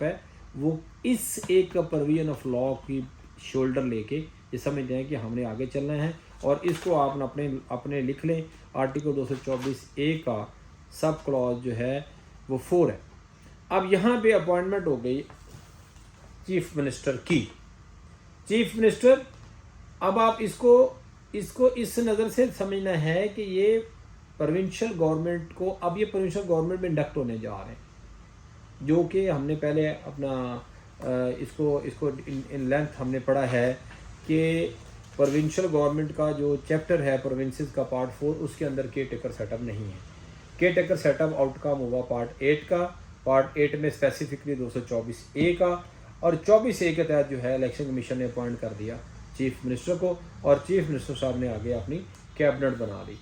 है वो इस एक प्रोविजन ऑफ लॉ की शोल्डर लेके ये समझते हैं कि हमने आगे चलना है, और इसको आप अपने अपने लिख लें। आर्टिकल 224A का सब क्लॉज जो है वो 4 है। अब यहाँ पे अपॉइंटमेंट हो गई चीफ मिनिस्टर की। चीफ मिनिस्टर, अब आप इसको इस नज़र से समझना है कि ये प्रोविंशियल गवर्नमेंट को, अब ये प्रोविंशियल गवर्नमेंट में इंडक्ट होने जा रहे हैं, जो कि हमने पहले अपना इसको इन लेंथ हमने पढ़ा है कि प्रोविंशियल गवर्नमेंट का जो चैप्टर है प्रोविंसेस का पार्ट 4, उसके अंदर केयर टेकर सेटअप नहीं है। केयर टेकर सेटअप आउटकम होगा पार्ट 8 का। पार्ट 8 में स्पेसिफिकली 224A का, और 24A के तहत जो है इलेक्शन कमीशन ने अपॉइंट कर दिया चीफ मिनिस्टर को, और चीफ मिनिस्टर साहब ने आगे अपनी कैबिनेट बना ली।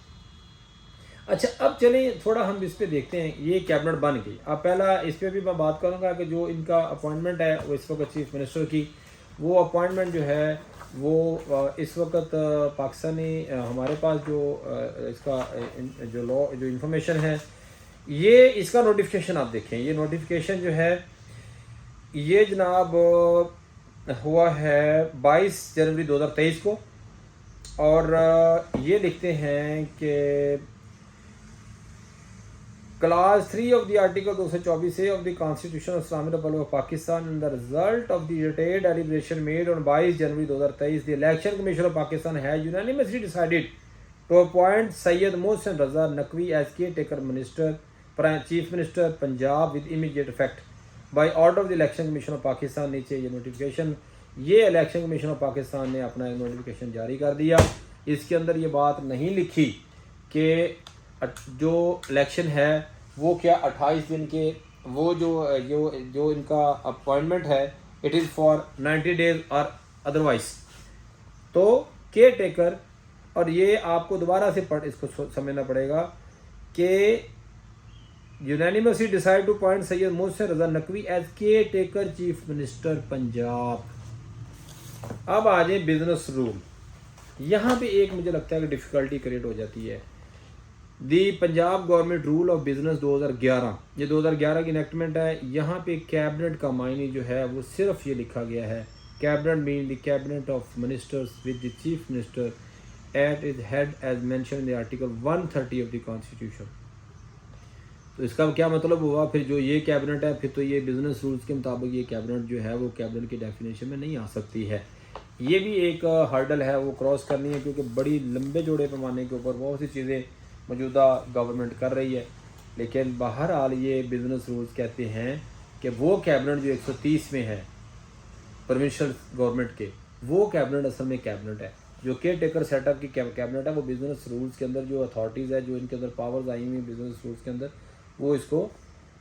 अच्छा, अब चलें थोड़ा हम इस पे देखते हैं। ये कैबिनेट बन गई। अब पहला इस पर भी मैं बात करूंगा कि जो इनका अपॉइंटमेंट है वो इस वक्त चीफ मिनिस्टर की, वो अपॉइंटमेंट जो है वो इस वक्त पाकिस्तानी हमारे पास जो इसका जो लॉ जो इंफॉर्मेशन है, ये इसका नोटिफिकेशन आप देखें। ये नोटिफिकेशन जो है ये जनाब हुआ है 22 जनवरी 2023 को, और ये लिखते हैं कि Clause 3 of the Article 224A of the Constitution of Islamic Republic of Pakistan, and the result of the detailed deliberation made on 22 January 2023, the Election Commission of Pakistan has unanimously decided to appoint Syed Mohsen Raza Naqvi as caretaker minister, Chief Minister Punjab with immediate effect by order of the Election Commission of Pakistan। नीचे ये notification, ये election commission of Pakistan ने अपना एक notification जारी कर दिया। इसके अंदर ये बात नहीं लिखी कि जो इलेक्शन है वो क्या 28 दिन के, वो जो इनका अपॉइंटमेंट है इट इज़ फॉर 90 डेज और अदरवाइज। तो केयर टेकर, और ये आपको दोबारा से इसको समझना पड़ेगा कि unanimously decide to appoint Syed Mohsin Raza Naqvi as caretaker chief minister Punjab. अब आ जाए बिजनेस रूल। यहाँ पे एक मुझे लगता है कि डिफ़िकल्टी क्रिएट हो जाती है। The Punjab government rule of business 2011, ये 2011 की इनेक्टमेंट है। यहाँ पे कैबिनेट का मायने जो है वो सिर्फ ये लिखा गया है, cabinet mean the cabinet of ministers with the chief minister at its head as mention in the article 130 of the constitution. तो इसका क्या मतलब हुआ फिर जो ये कैबिनेट है, फिर तो ये बिजनेस रूल्स के मुताबिक ये कैबिनेट जो है वो कैबिनेट की डेफिनेशन में नहीं आ सकती है। ये भी एक हर्डल है वो क्रॉस करनी है, क्योंकि बड़ी लंबे चौड़े पैमाने के ऊपर बहुत सी चीज़ें मौजूदा गवर्नमेंट कर रही है। लेकिन बहरहाल ये बिजनेस रूल्स कहते हैं कि वो कैबिनेट जो 130 में है प्रोविंशियल गवर्नमेंट के, वो कैबिनेट असल में कैबिनेट है। जो केयर टेकर सेटअप की कैबिनेट है वो बिजनेस रूल्स के अंदर जो अथॉरिटीज़ है, जो इनके अंदर पावर्स आई हुई बिजनेस रूल्स के अंदर, वो इसको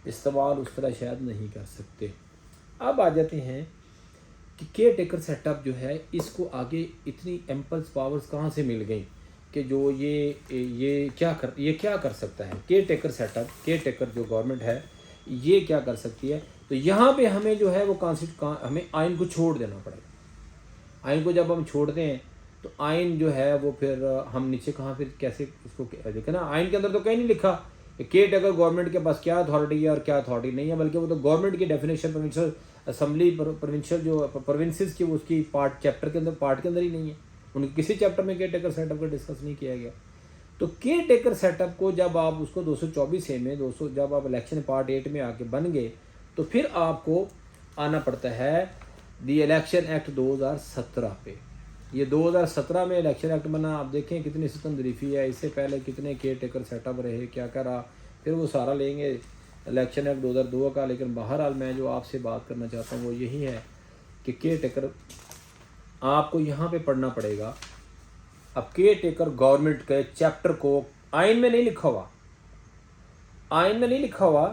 इस्तेमाल उस तरह शायद नहीं कर सकते। अब आ जाते हैं कि केयर टेकर सेटअप जो है इसको आगे इतनी एम्पल्स पावर्स कहाँ से मिल गई कि जो ये क्या कर सकता है care taker setup. Care taker जो गवर्नमेंट है ये क्या कर सकती है। तो यहाँ पे हमें जो है वो हमें आइन को छोड़ देना पड़ेगा। आइन को जब हम छोड़ते हैं तो आइन जो है वो फिर हम नीचे कहाँ फिर कैसे उसको देखें ना। आइन के अंदर तो कहीं नहीं लिखा कि केयर टेकर गवर्नमेंट के पास क्या अथॉरिटी है और क्या अथॉरिटी नहीं है, बल्कि वो तो गवर्नमेंट की डेफिनेशन प्रोविंशियल असम्बली प्रोविंशियल जो प्रोविंसेस की उसकी पार्ट चैप्टर के अंदर पार्ट के अंदर ही नहीं है। उनके किसी चैप्टर में केयर टेकर सेटअप का डिस्कस नहीं किया गया। तो केयर टेकर सेटअप को जब आप उसको 224A में 200 जब आप इलेक्शन पार्ट 8 में आके बन गए तो फिर आपको आना पड़ता है दी इलेक्शन एक्ट 2017 पे। ये 2017 में इलेक्शन एक्ट बना। आप देखें कितनी सितमदरीफी है। इससे पहले कितने केयर टेकर सेटअप रहे, क्या करा, फिर वो सारा लेंगे इलेक्शन एक्ट 2002 का। लेकिन बहरहाल मैं जो आपसे बात करना चाहता हूँ वो यही है कि केयर टेकर आपको यहाँ पे पढ़ना पड़ेगा। अब केयर टेकर गवर्नमेंट के चैप्टर को आइन में नहीं लिखा हुआ, आइन में नहीं लिखा हुआ,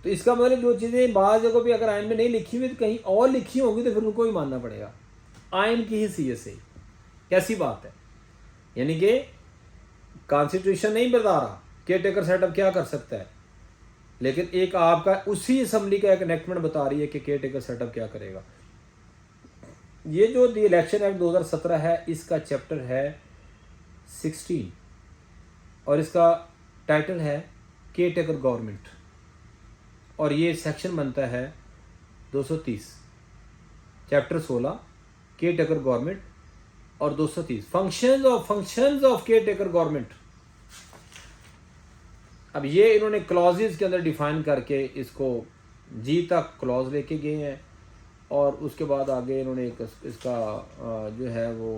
तो इसका मतलब जो चीज़ें बाज़ जगहों पे अगर आइन में नहीं लिखी हुई तो कहीं और लिखी होंगी तो फिर उनको ही मानना पड़ेगा। आइन की हैसियत से कैसी बात है, यानी कि कॉन्स्टिट्यूशन नहीं बता रहा केयर टेकर सेटअप क्या कर सकता है, लेकिन एक आपका उसी असम्बली का एक एनेक्टमेंट बता रही है कि केयर टेकर सेटअप क्या करेगा। ये जो दी इलेक्शन एक्ट 2017 है इसका चैप्टर है 16 और इसका टाइटल है केयर टेकर गवर्नमेंट, और ये सेक्शन बनता है 230, चैप्टर 16 केयर टेकर गवर्नमेंट और 230 functions of care taker government. अब ये इन्होंने क्लॉजेज के अंदर डिफाइन करके इसको जी तक क्लॉज लेके गए हैं और उसके बाद आगे इन्होंने इसका जो है वो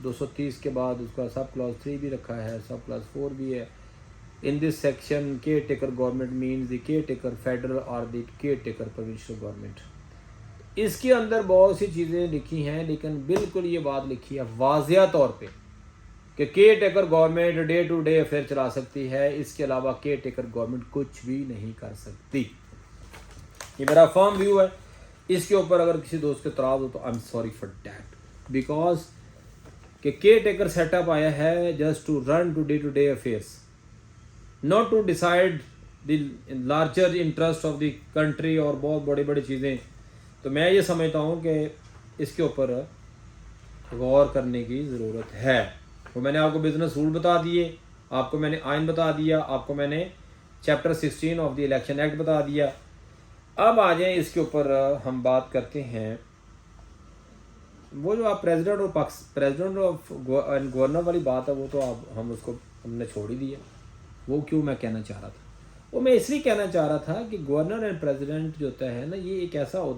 230 के बाद उसका सब क्लॉज 3 भी रखा है, सब क्लॉज 4 भी है। In this section caretaker government means the caretaker federal और the caretaker provincial government. इसके अंदर बहुत सी चीज़ें लिखी हैं लेकिन बिल्कुल ये बात लिखी है वाज़िया तौर पे कि caretaker government day to day affair चला सकती है, इसके अलावा केयर टेकर गवर्नमेंट कुछ भी नहीं कर सकती। ये मेरा फर्म व्यू है। इसके ऊपर अगर किसी दोस्त के तराज हो तो I am sorry for that, because कि केयर टेकर सेटअप आया है just to run to day affairs, not to decide the larger interest of the country और बहुत बड़ी बड़ी चीज़ें। तो मैं ये समझता हूँ कि इसके ऊपर गौर करने की ज़रूरत है। तो मैंने आपको बिजनेस रूल बता दिए, आपको मैंने आइन बता दिया, आपको मैंने chapter 16 of the election act बता दिया। अब आ जाएं इसके ऊपर हम बात करते हैं वो जो आप प्रेसिडेंट ऑफ गवर्नर वाली बात है वो तो आप हमने छोड़ ही दिया। वो क्यों मैं कहना चाह रहा था, वो मैं इसलिए कहना चाह रहा था कि गवर्नर एंड प्रेसिडेंट जो होता है ना, ये एक ऐसा